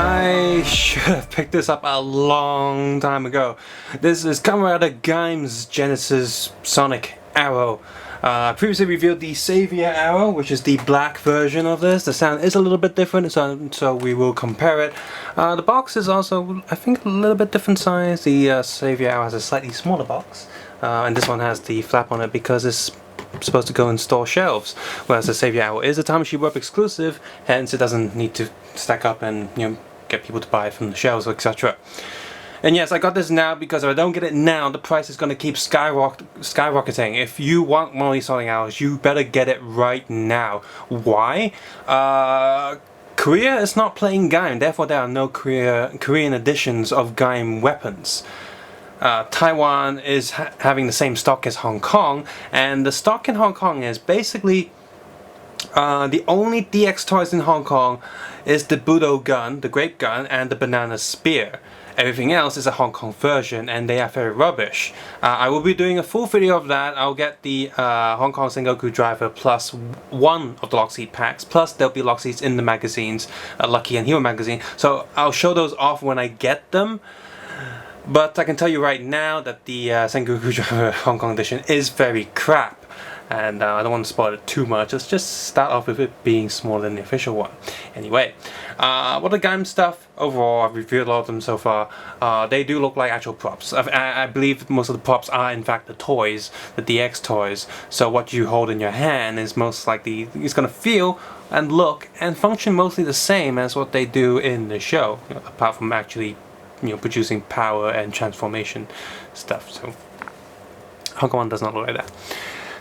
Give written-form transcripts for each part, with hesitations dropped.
I should have picked this up a long time ago. This is Kamen Gaim's Genesis Sonic Arrow. I previously reviewed the Savior Arrow, which is the black version of this. The sound is a little bit different, so we will compare it. The box is also, I think, a little bit different size. The Savior Arrow has a slightly smaller box, and this one has the flap on it because it's supposed to go in store shelves, whereas the Savior Arrow is a Tamashii Web exclusive, hence it doesn't need to stack up and get people to buy it from the shelves, etc. And yes, I got this now because if I don't get it now, the price is going to keep skyrocketing. If you want one of these Sonic Arrows, you better get it right now. Why? Korea is not playing Gaim, therefore there are no Korean editions of Gaim weapons. Taiwan is having the same stock as Hong Kong, and the stock in Hong Kong is basically the only DX toys in Hong Kong is the Budo gun, the grape gun, and the banana spear. Everything else is a Hong Kong version, and they are very rubbish. I will be doing a full video of that. I'll get the Hong Kong Sengoku driver plus one of the lock seat packs, plus there'll be lock seats in the magazines, Lucky and Hero magazine. So I'll show those off when I get them. But I can tell you right now that the Sengoku driver Hong Kong edition is very crap. And I don't want to spoil it too much. Let's just start off with it being smaller than the official one. Anyway, what the Gaim stuff, overall, I've reviewed a lot of them so far. They do look like actual props. I believe most of the props are in fact the toys, the DX toys. So what you hold in your hand is most likely, it's going to feel and look and function mostly the same as what they do in the show. Apart from actually producing power and transformation stuff. So Hong Kong does not look like that.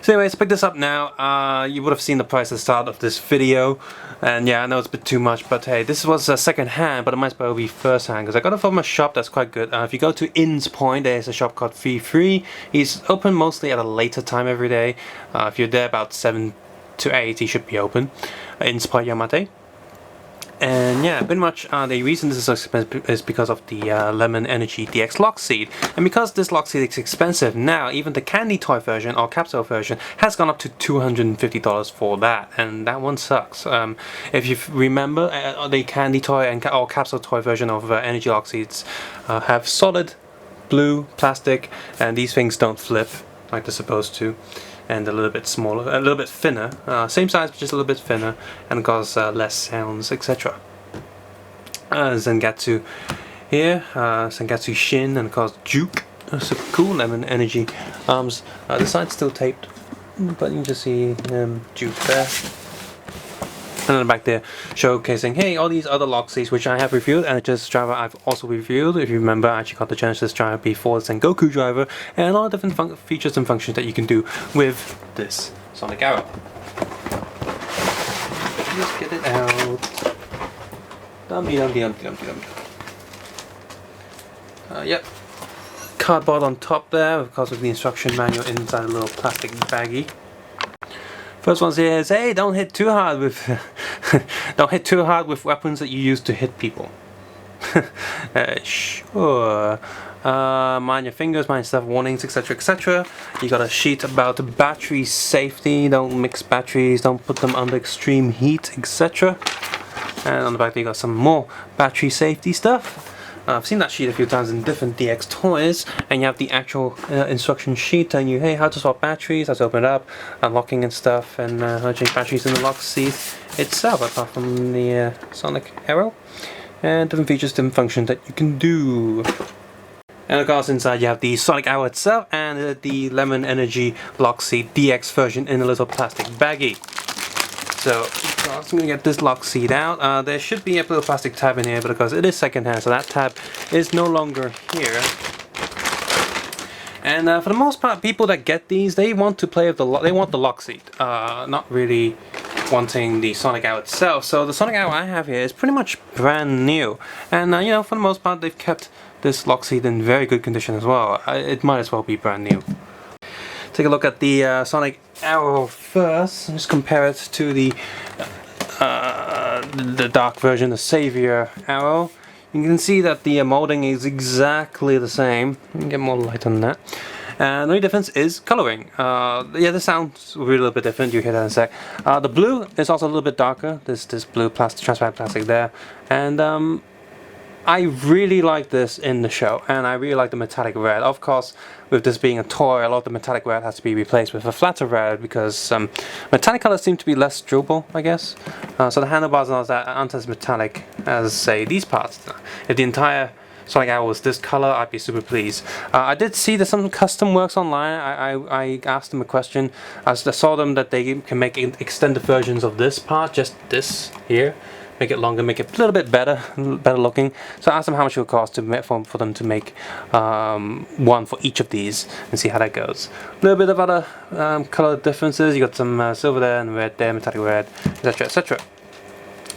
So anyways, pick this up now. You would have seen the price at the start of this video, and yeah, I know it's a bit too much, but hey, this was second hand, but it might as well be first hand because I got it from a shop that's quite good. If you go to In's Point, there's a shop called Free. He's open mostly at a later time every day. If you're there about 7 to 8, he should be open. In's Point Yamate. And yeah, pretty much the reason this is so expensive is because of the Lemon Energy DX lock seat. And because this lock seat is expensive now, even the candy toy version or capsule version has gone up to $250 for that. And that one sucks. If you remember, the candy toy and or capsule toy version of Energy lock seats have solid blue plastic, and these things don't flip like they're supposed to. And a little bit smaller, a little bit thinner, same size but just a little bit thinner, and cause less sounds, etc. Zangatsu here, Zangatsu Shin, and cause Juke. So cool, Lemon Energy arms. The side's still taped, but you can just see Juke there. And then back there, showcasing, hey, all these other lock seats which I have reviewed, and the Genesis driver I've also reviewed. If you remember, I actually got the Genesis driver before the Sengoku driver, and all the different features and functions that you can do with this Sonic Arrow. Let's get it out. Yep. Cardboard on top there, because of the instruction manual inside a little plastic baggie. First one says, hey, don't hit too hard with weapons that you use to hit people. Sure. Mind your fingers, mind stuff, warnings, etc, etc. You got a sheet about battery safety. Don't mix batteries, don't put them under extreme heat, etc. And on the back there you got some more battery safety stuff. I've seen that sheet a few times in different DX toys, and you have the actual instruction sheet telling you, hey, how to swap batteries, how to open it up, unlocking and stuff, and how to change batteries in the lock seat itself, apart from the Sonic Arrow, and different features, different functions that you can do. And of course inside you have the Sonic Arrow itself, and the Lemon Energy lock seat DX version in a little plastic baggie. So I'm going to get this lock seat out. There should be a little plastic tab in here, but because it is second hand, so that tab is no longer here. And for the most part, people that get these, they want to play with they want the lock seat, not really wanting the Sonic Arrow itself. So the Sonic Arrow I have here is pretty much brand new, and for the most part, they've kept this lock seat in very good condition as well. It might as well be brand new. Take a look at the Sonic Arrow first, just compare it to the dark version, the Savior Arrow. You can see that the molding is exactly the same. Let me get more light on that. And the only difference is coloring. Yeah, the sound's really a little bit different, you hear that in a sec. The blue is also a little bit darker, this blue transparent plastic there. And I really like this in the show, and I really like the metallic red. Of course, with this being a toy, a lot of the metallic red has to be replaced with a flatter red because metallic colors seem to be less durable, I guess. So the handlebars aren't as metallic as, say, these parts. If the entire Sonic Arrow was this color, I'd be super pleased. I did see that some custom works online. I asked them a question. I saw them that they can make extended versions of this part, just this here. Make it longer, make it a little bit better looking. So I asked them how much it would cost for them to make one for each of these and see how that goes. A little bit of other color differences. You got some silver there and red there, metallic red, etc., etc.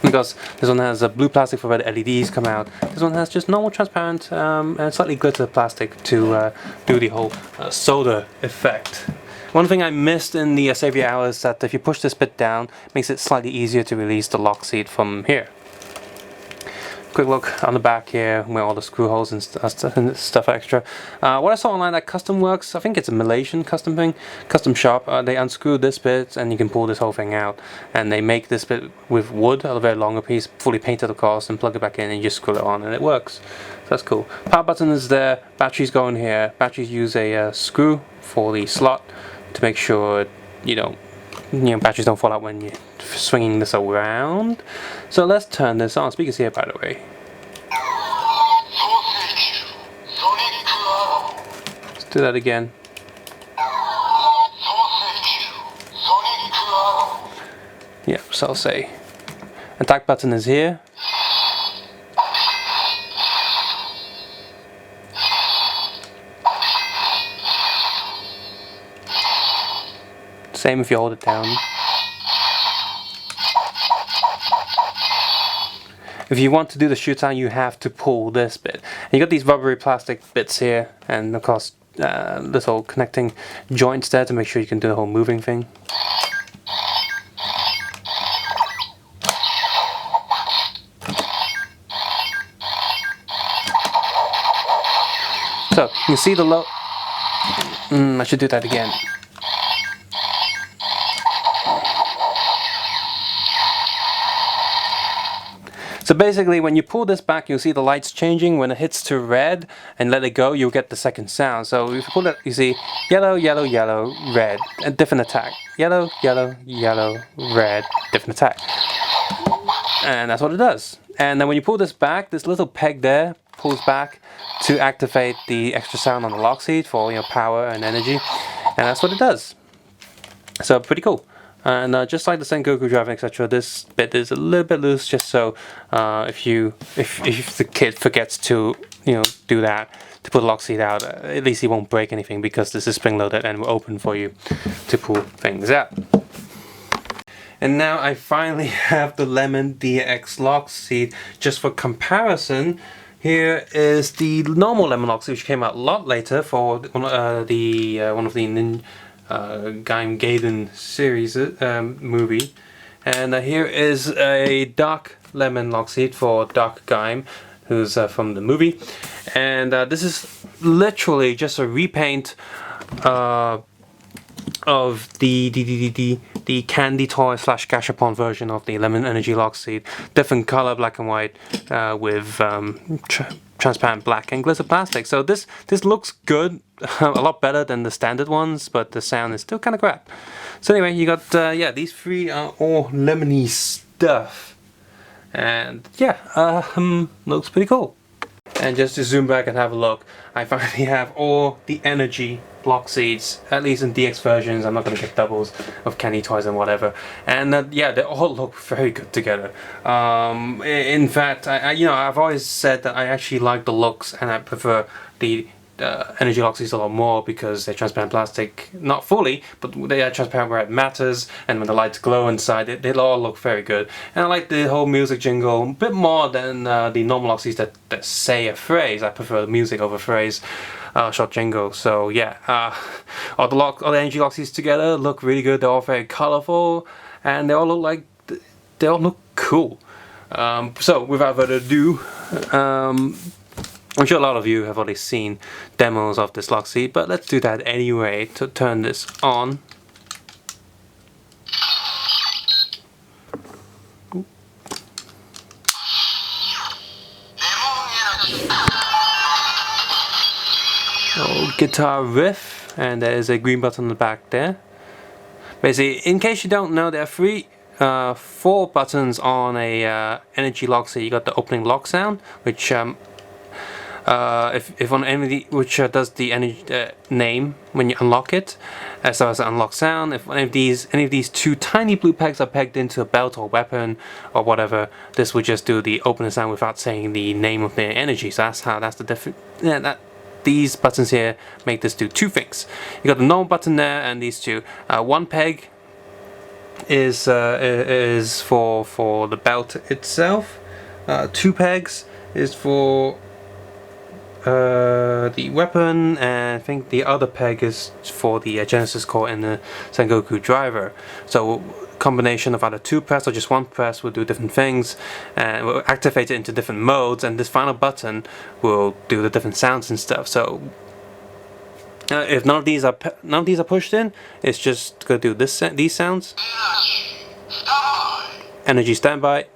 Because this one has a blue plastic for where the LEDs come out. This one has just normal transparent and slightly glitter plastic to do the whole solder effect. One thing I missed in the Savior Hour is that if you push this bit down, it makes it slightly easier to release the lock seat from here. Quick look on the back here where all the screw holes and stuff extra. What I saw online that Custom Works, I think it's a Malaysian custom thing, custom shop, they unscrew this bit and you can pull this whole thing out. And they make this bit with wood, a very longer piece, fully painted of course, and plug it back in and you just screw it on and it works. So that's cool. Power button is there, batteries go in here. Batteries use a screw for the slot to make sure batteries don't fall out when you're swinging this around. So let's turn this on. Speakers here, by the way. Let's do that again. Yeah, so I'll say. Attack button is here. Same if you hold it down. If you want to do the shoot down, you have to pull this bit. And you got these rubbery plastic bits here, and of course, little connecting joints there to make sure you can do the whole moving thing. So you can see the low. I should do that again. So basically when you pull this back, you'll see the lights changing. When it hits to red and let it go, you'll get the second sound. So if you pull it, you see yellow, yellow, yellow, red, a different attack. Yellow, yellow, yellow, red, different attack. And that's what it does. And then when you pull this back, this little peg there pulls back to activate the extra sound on the lock seat for power and energy. And that's what it does. So pretty cool. And just like the Sengoku driving, etc., this bit is a little bit loose, just so if the kid forgets to do that, to put the lock seat out, at least he won't break anything because this is spring loaded and we're open for you to pull things out. And now I finally have the Lemon DX lock seat. Just for comparison, here is the normal Lemon lock seat, which came out a lot later for one of the Gaim Gaiden series movie. And here is a dark lemon lock seat for Dark Gaim, who's from the movie. And this is literally just a repaint of the candy toy / gashapon version of the Lemon Energy lock seat. Different color, black and white, with transparent black and glitter plastic. So this looks good, a lot better than the standard ones, but the sound is still kind of crap. So anyway, you got these three are all lemony stuff, and looks pretty cool. And just to zoom back and have a look, I finally have all the energy block seats, at least in DX versions. I'm not going to get doubles of candy toys and whatever. And they all look very good together. In fact, I've always said that I actually like the looks and I prefer the energy lock seats a lot more because they're transparent plastic, not fully, but they are transparent where it matters, and when the lights glow inside it, they all look very good. And I like the whole music jingle a bit more than the normal lock seats that say a phrase. I prefer the music over phrase, short jingle. So yeah, all the energy lock seats together look really good. They're all very colorful, and they all look cool. So without further ado, I'm sure a lot of you have already seen demos of this lock seat, but let's do that anyway to turn this on. guitar riff, and there is a green button on the back there. Basically, in case you don't know, there are 4 buttons on a energy lock. So you got the opening lock sound, which if on any which does the energy name when you unlock it, as well as the unlock sound. If any of these 2 tiny blue pegs are pegged into a belt or weapon or whatever, this will just do the opening sound without saying the name of the energy. So that's the different. Yeah, these buttons here make this do 2 things. You got the normal button there, and these 2. 1 peg is for the belt itself. 2 pegs is for the weapon, and I think the other peg is for the Genesis core and the Sengoku driver. So combination of either 2 press or just 1 press will do different things, and will activate it into different modes, and this final button will do the different sounds and stuff. So if none of these are pushed in, it's just gonna do these sounds. Energy standby.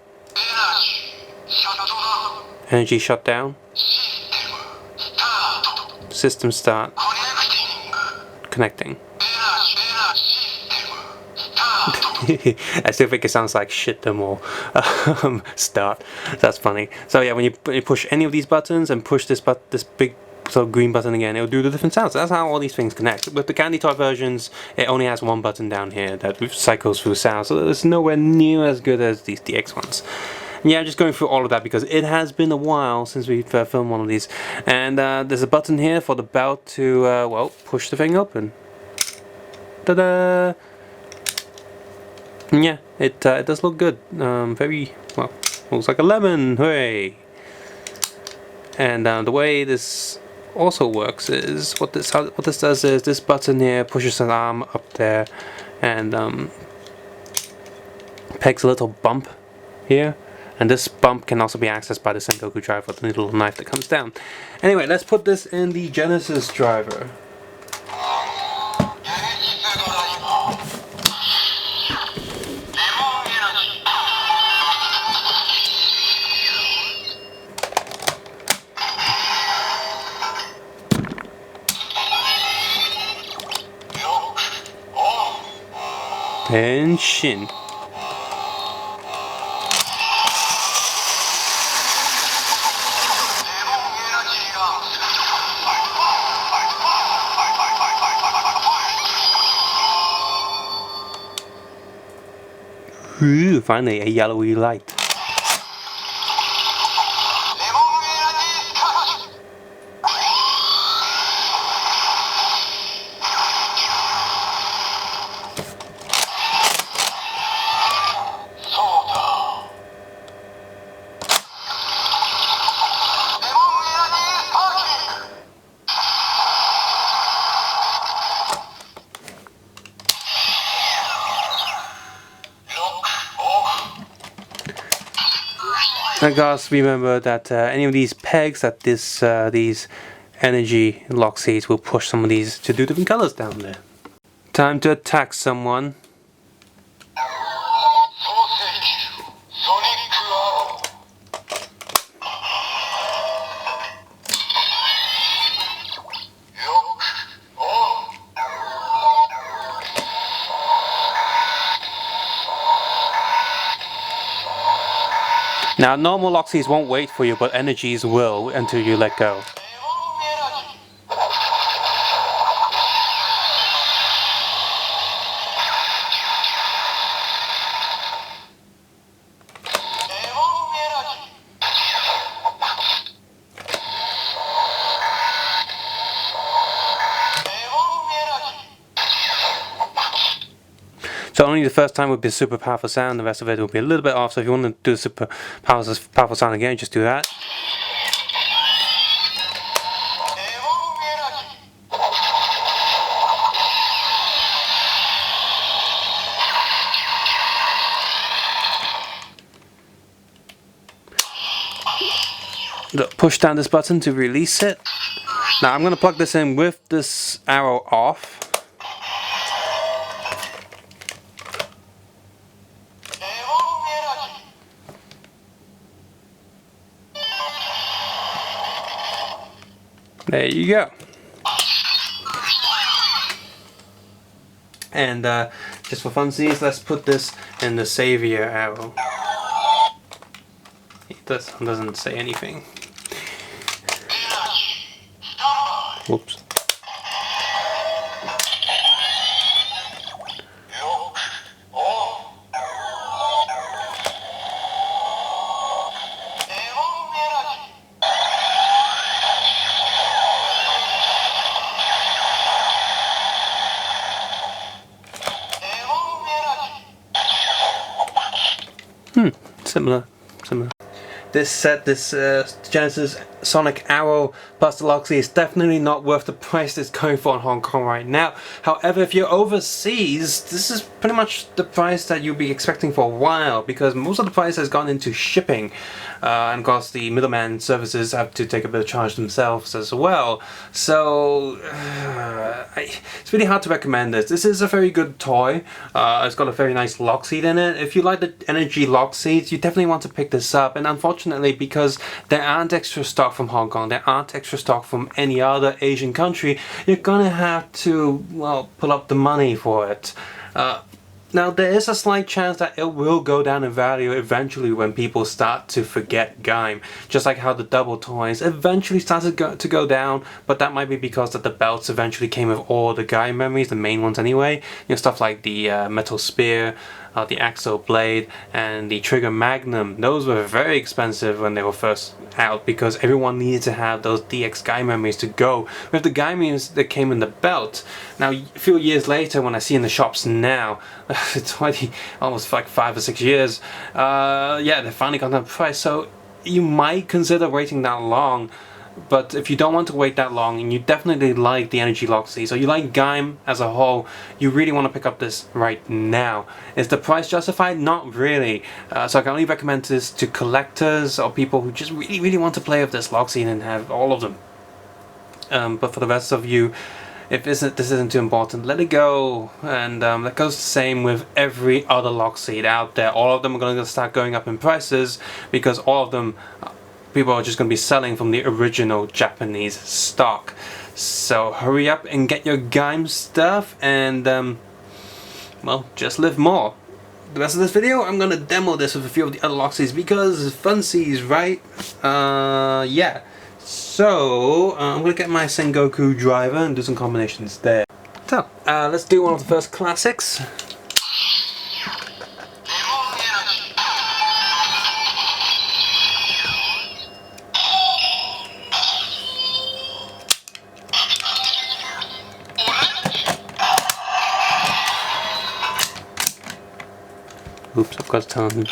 Energy shutdown. System start. Connecting. I still think it sounds like shit them all. Start. That's funny. So yeah, when you push any of these buttons and push this big green button again, it'll do the different sounds. That's how all these things connect. With the Candy Toy versions, it only has 1 button down here that cycles through sounds, so it's nowhere near as good as these DX ones. Yeah, I'm just going through all of that because it has been a while since we've filmed one of these. And there's a button here for the belt to, well, push the thing open. Ta-da! Yeah, it does look good. Very, well, looks like a lemon, hooray! And the way this also works is, what this does is, this button here pushes an arm up there and pegs a little bump here. And this bump can also be accessed by the Sengoku driver with the little knife that comes down. Anyway, let's put this in the Genesis driver. Henshin. Ooh, finally a yellowy light. I guys remember that any of these pegs that these energy lock seeds will push some of these to do different colors down there. Time to attack someone. Now, normal Loxies won't wait for you, but energies will until you let go. So only the first time would be a super powerful sound, the rest of it will be a little bit off, so if you want to do a super powerful sound again, just do that. Push down this button to release it. Now I'm going to plug this in with this arrow off. There you go. And just for funsies, let's put this in the savior arrow. This doesn't say anything. Whoops. Similar. This set, this Genesis Sonic Arrow plus Deluxe is definitely not worth the price it's going for in Hong Kong right now. However, if you're overseas, this is pretty much the price that you'll be expecting for a while, because most of the price has gone into shipping, and of course the middleman services have to take a bit of charge themselves as well. So it's really hard to recommend this. This is a very good toy. It's got a very nice lock seat in it. If you like the energy lock seats, you definitely want to pick this up. And unfortunately, because there aren't extra stock from Hong Kong, there aren't extra stock from any other Asian country, you're gonna have to, well, pull up the money for it. Now, there is a slight chance that it will go down in value eventually when people start to forget Gaim. Just like how the double toys eventually started to go down, but that might be because that the belts eventually came with all the Gaim memories, the main ones anyway. You know, stuff like the metal spear, the Axo Blade, and the Trigger Magnum. Those were very expensive when they were first out because everyone needed to have those DX Gaim memories to go with the Gaim memories that came in the belt. Now, a few years later, when I see in the shops now, it's already almost like 5 or 6 years, yeah, they finally got that price. So you might consider waiting that long. But if you don't want to wait that long and you definitely like the energy lock seat, so you like Gaim as a whole, you really want to pick up this right now. Is the price justified? Not really. So I can only recommend this to collectors or people who just really want to play with this lock seat and have all of them. But for the rest of you, if this isn't too important, let it go. And that goes the same with every other lock seat out there. All of them are going to start going up in prices because all of them people are just going to be selling from the original Japanese stock. So hurry up and get your Gaim stuff and well, just live more. The rest of this video, I'm going to demo this with a few of the other Loxies because funsies, right? Yeah. So I'm going to get my Sengoku driver and do some combinations there. So let's do one of the first classics. Oops, I've got to tell him.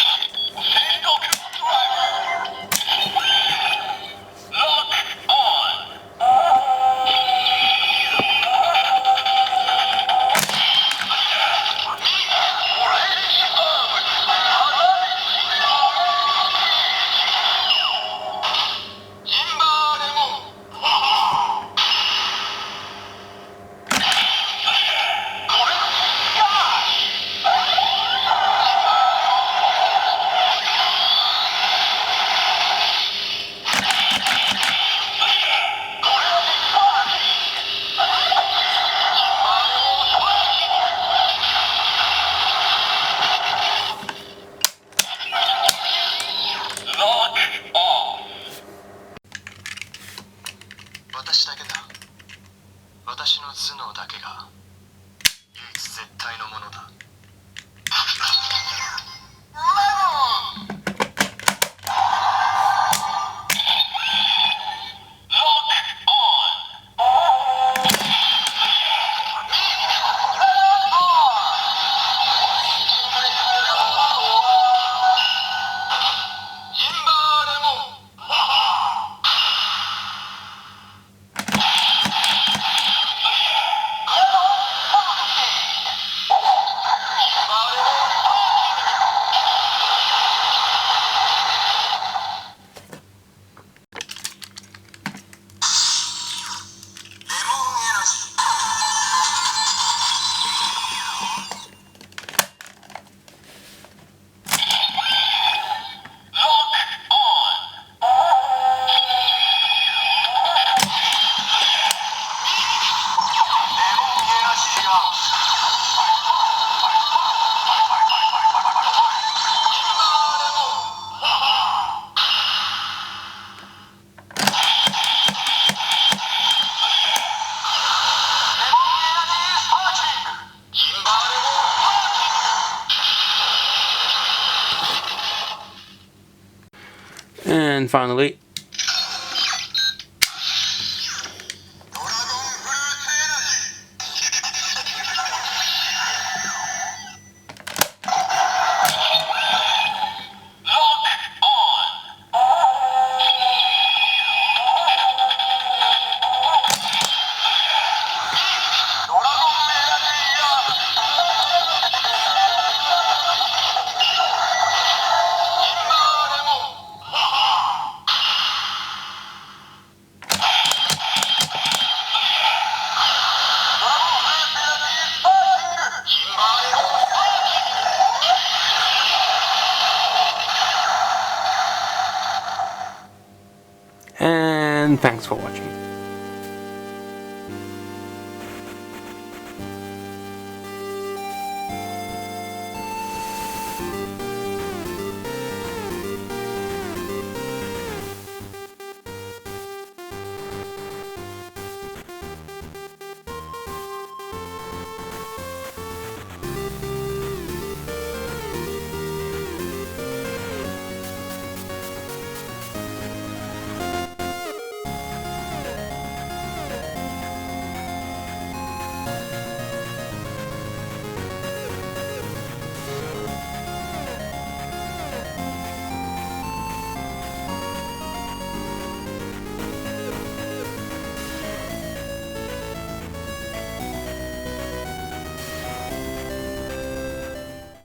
And finally, and thanks for watching.